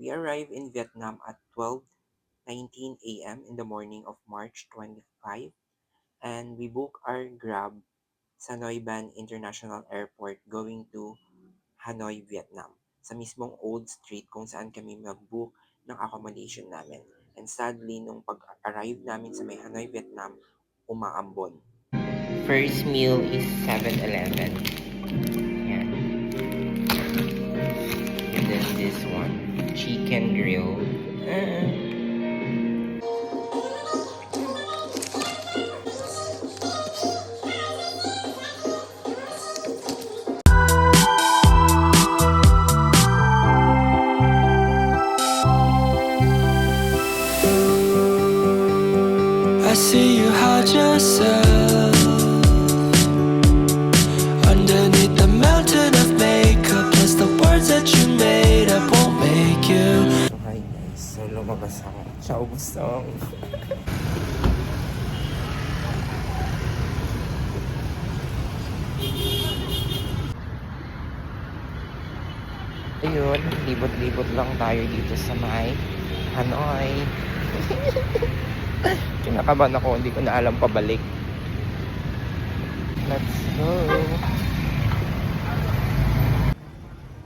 We arrived in Vietnam at 12:19 a.m. in the morning of March 25, and we booked our Grab sa Noi Ban International Airport going to Hanoi, Vietnam, sa mismong Old Street kung saan kami mag-book ng accommodation namin. And sadly, nung pag-arrive namin sa may Hanoi, Vietnam, umaambon. First meal is 7-Eleven. Yan. And then this one, chicken grill. I see you hide yourself underneath the mountain of makeup. Plus the words that you made up won't make you. So hi guys, so lumabas ako. Ciao Gustong! Ayun, libot-libot lang tayo dito sa may Hanoi. Kinakabahan ako, hindi ko na alam pabalik. Let's go!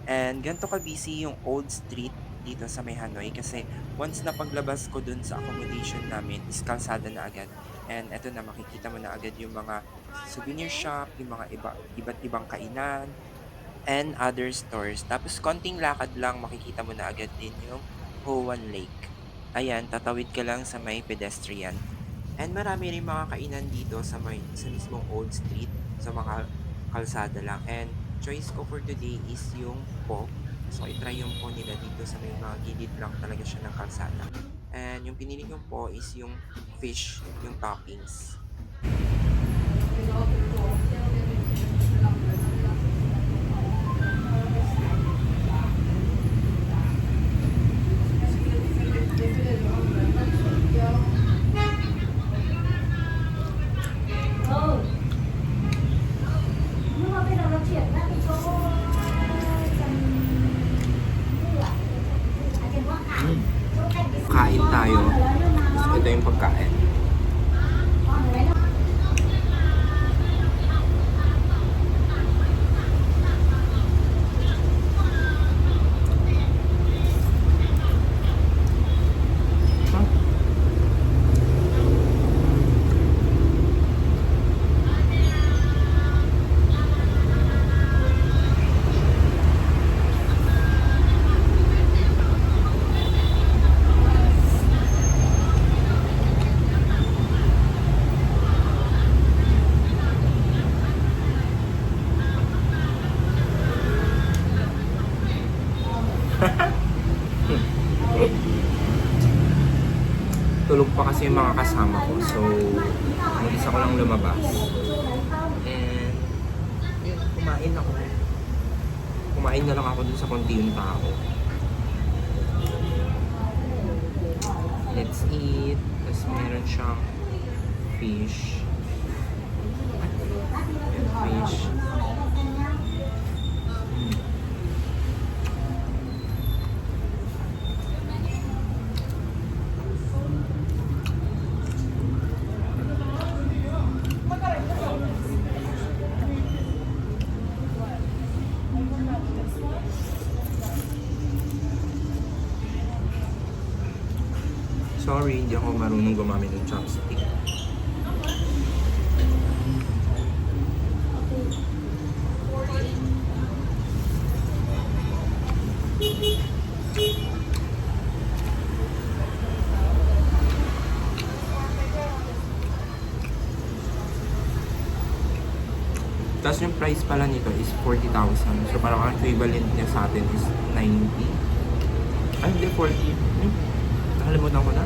And ganito ka-busy yung Old Street dito sa may Hanoi kasi once na paglabas ko dun sa accommodation namin is kalsada na agad. And eto na, makikita mo na agad yung mga souvenir shop, yung mga iba't ibang kainan, and other stores. Tapos konting lakad lang, makikita mo na agad din yung Ho Wan Lake. Ayan, tatawid ka lang sa may pedestrian. And marami rin mga kainan dito sa mismong Old Street, sa mga kalsada lang. And choice ko for today is yung po. So, i-try yung po nila dito sa may mga gilid lang talaga siya ng kalsada. And yung pinili kong po is yung fish, yung toppings. Kain tayo. So, ito yung pagkain. Tulog pa kasi yung mga kasama ko, so mag-isa ko lang lumabas. And yun, kumain ako. Kumain na lang ako dun sa konti yung tao. Let's eat. Tapos meron siyang fish. Yung fish. Sorry, hindi ako marunong gumamit ng chopstick. Tapos yung price pala nito is 40,000. So parang ang equivalent niya sa atin is 90. Ay, hindi, 40. Nakalimutan ko na.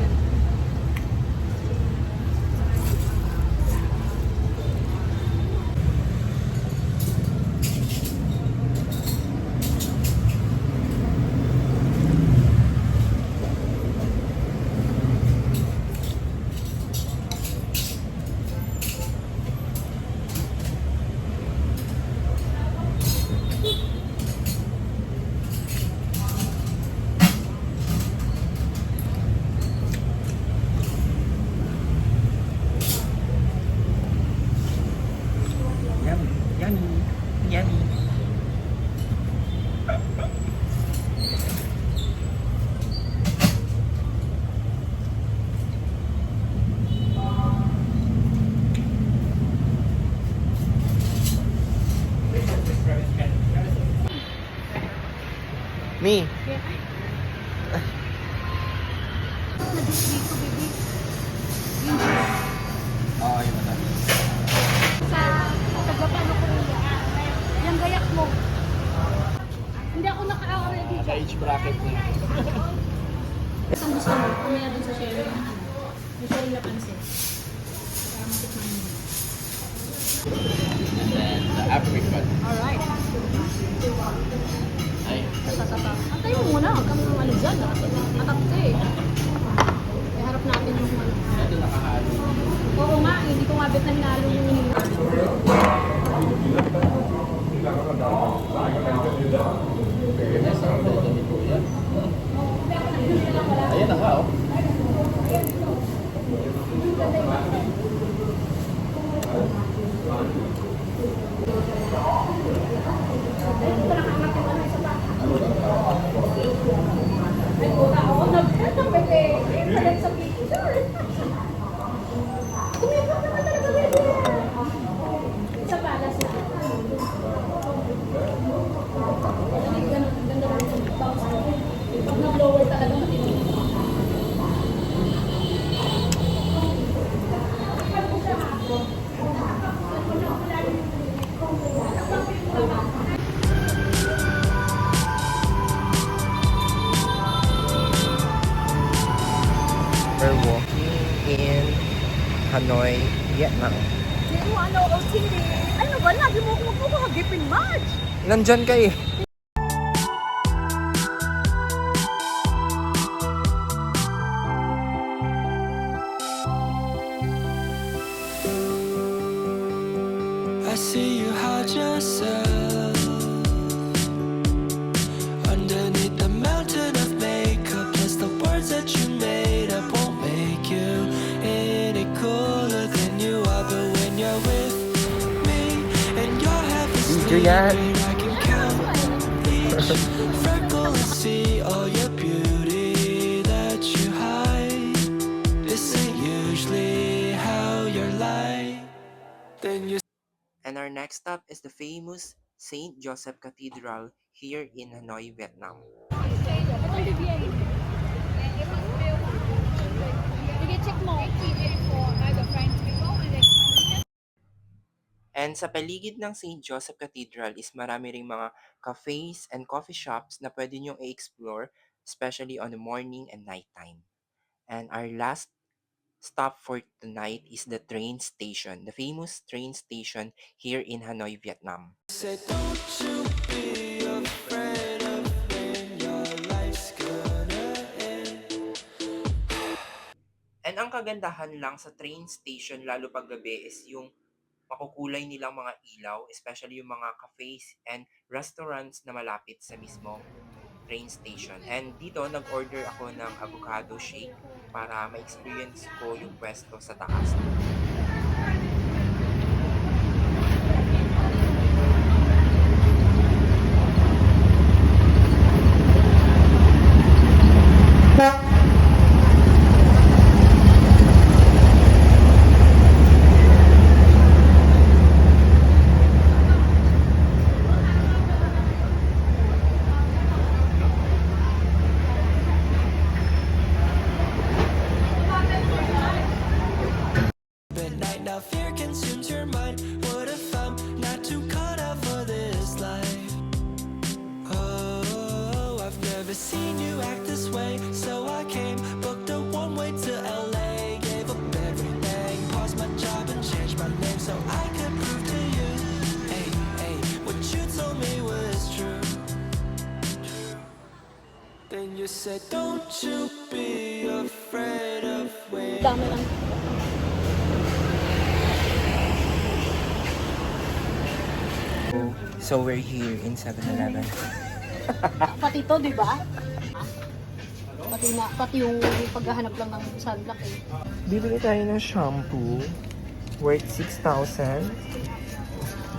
Dito, baby. Oo, yung mata. Sa Japan ako yung gayak mo. Hindi ako naka-already Sa dyan. age bracket niya. Isang gusto mo, kumaya dun sa sharing na ano. Yung sharing na pansit. Kaya matikman mo. And then the apricot. Alright. Ay, Tatata. Antay mo muna, huwag kang ano dyan. Matakte eh. Ay, harap natin yung ano. ito nakahalo. Oo nga, hindi ko nga bet na hinalo yung Fairness, ang dito ni Kuya. Ayan na nga, oh. Ay, wala ako nag-pepe. Palit sa picture. Tumibak naman talaga, baby. Sa palas na. Ang ganda lang yung bounce. Pag nag-lower talaga matindi. We're walking in Hanoi, Vietnam. Hindi mo ano, OTD. Ano ba? Lagi mo akong magpapahagipin, Marge. Nandyan ka eh. I see you hide yourself underneath the mountain of makeup. Guess the words that you made up won't make you any cooler than you are. But when you're with me and you're having Video yan. I can count each freckle and see all your beauty that you hide. This ain't usually how you're like. Then you And our next stop is the famous St. Joseph Cathedral here in Hanoi, Vietnam. Itong BBM. Sige, check mo. And sa paligid ng St. Joseph Cathedral is marami ring mga cafes and coffee shops na pwede nyong i-explore, especially on the morning and nighttime. And our last stop for tonight is the train station, the famous train station here in Hanoi, Vietnam. said, don't you be afraid of when your life's gonna end. And ang kagandahan lang sa train station, lalo pag gabi, is yung makukulay nilang mga ilaw, especially yung mga cafes and restaurants na malapit sa mismong train station. And dito, nag-order ako ng avocado shake para ma-experience ko yung pwesto sa taas. Midnight, now fear consumes your mind. What if I'm not too caught up for this life? Oh, I've never seen you act this way, so I came, booked a one-way to LA, gave up everything, paused my job and changed my name so I could prove to you, hey, hey, what you told me was true. Then you said, don't you be afraid of when. Dami lang. So we're here in 7-Eleven. Pati to, di ba? Pati yung paghahanap lang ng sunblock eh. Bibili tayo ng shampoo worth 6,000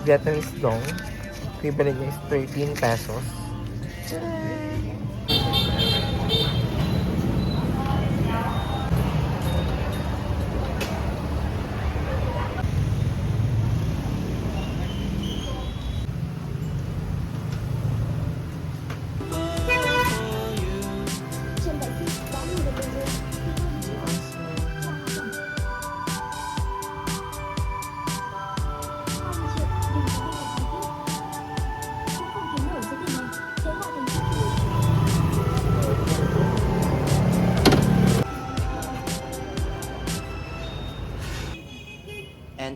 Vietnamese dong. Equivalent niya is 13 pesos.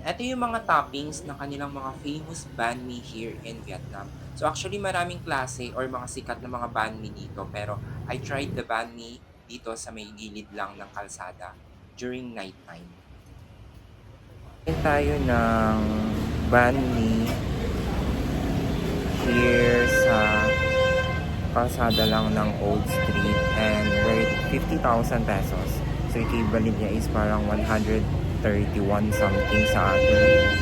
Ito yung mga toppings ng kanilang mga famous banh mi here in Vietnam. So actually maraming klase or mga sikat na mga banh mi dito, pero I tried the banh mi dito sa may gilid lang ng kalsada during night time. Kain tayo ng banh mi here sa kalsada lang ng Old Street and worth 50,000 pesos. So equivalent niya is parang 131 something sa atin.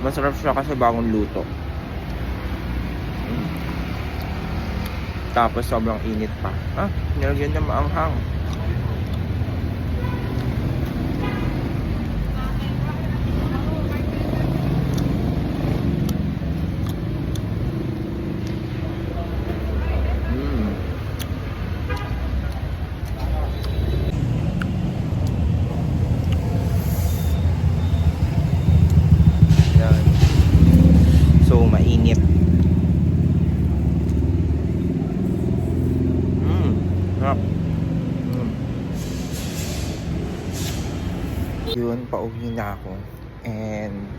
Masarap siya kasi bagong luto. Tapos sobrang init pa. Nilagyan na maanghang. Yan. So, mainit. Sarap. Yun, pauwi na ako. And,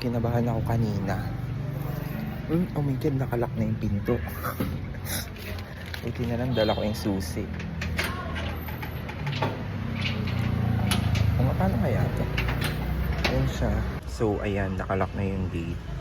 kinabahan ako kanina. Oh my God, nakalak na yung pinto. Buti na lang, dala ko yung susi. Paano kaya ito? Ayan siya. So, ayan, nakalak na yung gate.